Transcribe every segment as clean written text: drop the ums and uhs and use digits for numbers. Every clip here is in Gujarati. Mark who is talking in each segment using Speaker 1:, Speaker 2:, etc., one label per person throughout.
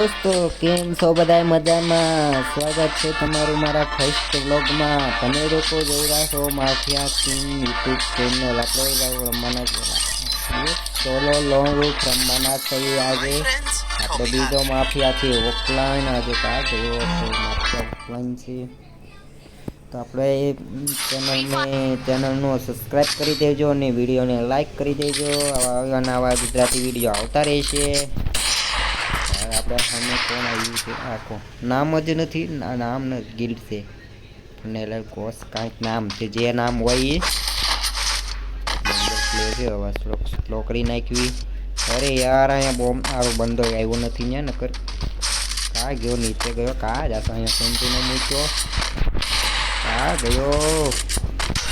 Speaker 1: દોસ્તો કેમ છો બધા મજામાં? સ્વાગત છે તમારું મારા ફર્સ્ટ વ્લોગમાં। તમે લોકો જોઈ રહ્યા છો માફિયા કિંગ યુટ્યુબ ચેનલ। આપણે રમવાના સોલો લોંગ રૂટ રમવાના છીએ આજે। આપણે બીજો માફિયા છે ઓફલાઈન। આજે કા જોયો તો માફિયા ઓફલાઈન છે, તો આપણે ચેનલનો સબસ્ક્રાઈબ કરી દેજો અને વિડીયોને લાઈક કરી દેજો। આવા નવા ગુજરાતી વિડીયો આવતા રહેશે। આપણે સામે કોણ આવ્યું છે? આખો નામ જ નથી, નામ ન ગિલ્ડ છે પણ કોસ કાંઈક નામ છે, જે નામ હોય એ પ્લે છે। હવે સ્લો કરી નાખવી। અરે યાર અહીંયા બોમ્બ આરો બંધો આવ્યો નથી ને, નકર કા ગયો? નીચે ગયો કા જશે? અહીંયા સેન્ટીનો મૂક્યો કા ગયો?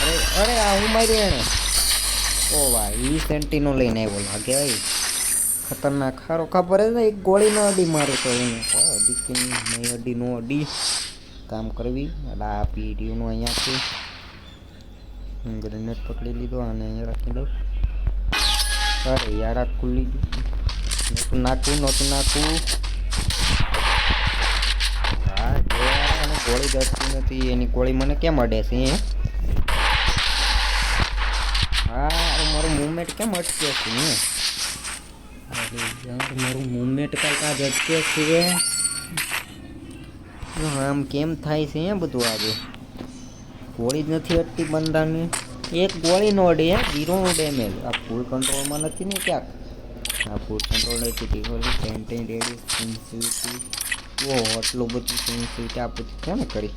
Speaker 1: અરે અરે આ હું માર્યું એને। ઓ ભાઈ સેન્ટીનો લઈને આવ્યો લાગે ભાઈ, ખતરનાક। ખારો ખબર જ ને, એક ગોળી ન અડી મારે તો એને નહીં અડી નો અડી કામ કરવી। આ પીડીયુંનું અહીંયા છે, ગ્રેનેડ પકડી લીધો અને અહીંયા રાખી દઉં। અરે યાર આ ખુલ્લી નહોતું નાખવું। હા અને ગોળી દસતી નથી, એની ગોળી મને કેમ અડે છે? હા મારું મૂવમેન્ટ કેમ અટકે છે? મારું મૂવમેન્ટ કાંઈક આ અટકે છે, આમ કેમ થાય છે બધું? આજે ગોળી જ નથી અટતી બંદાની, એક ગોળી નો અડે, 0 ડેમેજ। આ ફૂલ કંટ્રોલમાં નથી ને ક્યાંક? આ ફૂલ કંટ્રોલ નથી। સેન્ટેન રેડી સેન્સિટિવિટી, ઓહો આટલું બધું સેન્સિટિવિટી આ બધું કેમ કરી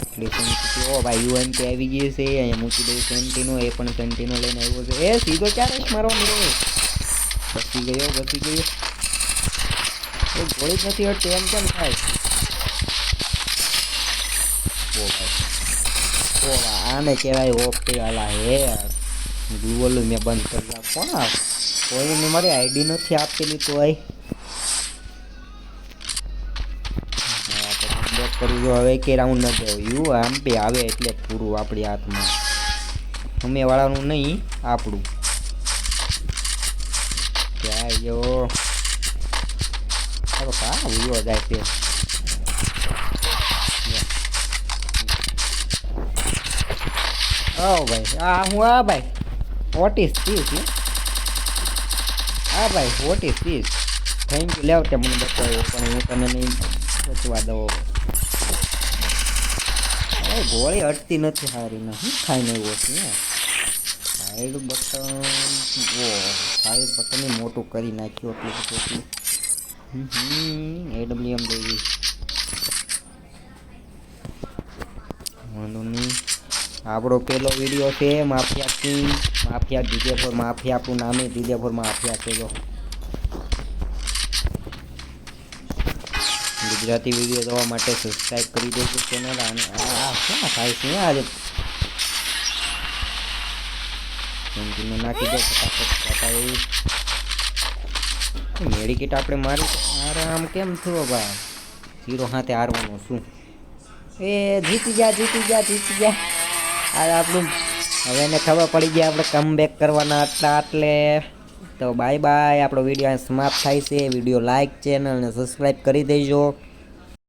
Speaker 1: એટલી સેન્સિટિવિટી? ઓ ભાઈ યુએમપી આવી ગઈ છે, અહીંયા મૂકી દઉં સેન્ટીનો। એ પણ સેન્ટીનો લઈને આવ્યો છે। એ સીધો ક્યારે મારો નીરો બચી ગયો એ ગોળી જ નથી હટતી, એમ કેમ થાય? ઓ ભાઈ આને કહેવાય ઓપી વાલા હે। ગૂગલ મેં બંધ કરી કોણ કોઈને મારી આઈડી નથી આપેલી તો આઈ કરું જો। હવે કે રાઉન્ડ ન દેવું આમ બે આવે એટલે પૂરું આપણી હાથમાં, અમે વાળાનું નહીં આપણું। ક્યાં ગયો? કા ઉયો જાય છે? ઓ ભાઈ આ હું આ ભાઈ વોટ ઇઝ ધીસ? હા ભાઈ what is this? Thank you લેવ તે મને બતાવ્યો, પણ હું તને નહીં બચવા દઉં। ગોળી અટતી નથી સારી ને, શું ખાઈને આવ્યો છે? સાઈડ બટન, ઓ સાઈડ બટન મોટું કરી નાખ્યું એટલું એડબ્લ્યુએમ દેવી વાંધો નહીં। આપણો પેલો વિડીયો છે mafia king, mafia DJ four mafia, આપણું નામે DJ ફોર માફિયા છે। જો ગુજરાતી વિડીયો જોવા માટે સબસ્ક્રાઈબ કરી દેજો ચેનલ। અને આ શું થાય છે આજે? નાખી દો ફટાફટ। મેડિકેટ આપણે મારી આરામ કેમ થયો ભાઈ? 0 હાથે હારવાનું શું? એ જીતી ગયા આ આપણું હવે એને ખબર પડી ગયા આપણે કમબેક કરવાના હતા એટલે। તો બાય બાય, આપણો વિડીયો સમાપ્ત થાય છે। વિડીયો લાઈક, ચેનલને સબસ્ક્રાઈબ કરી દેજો।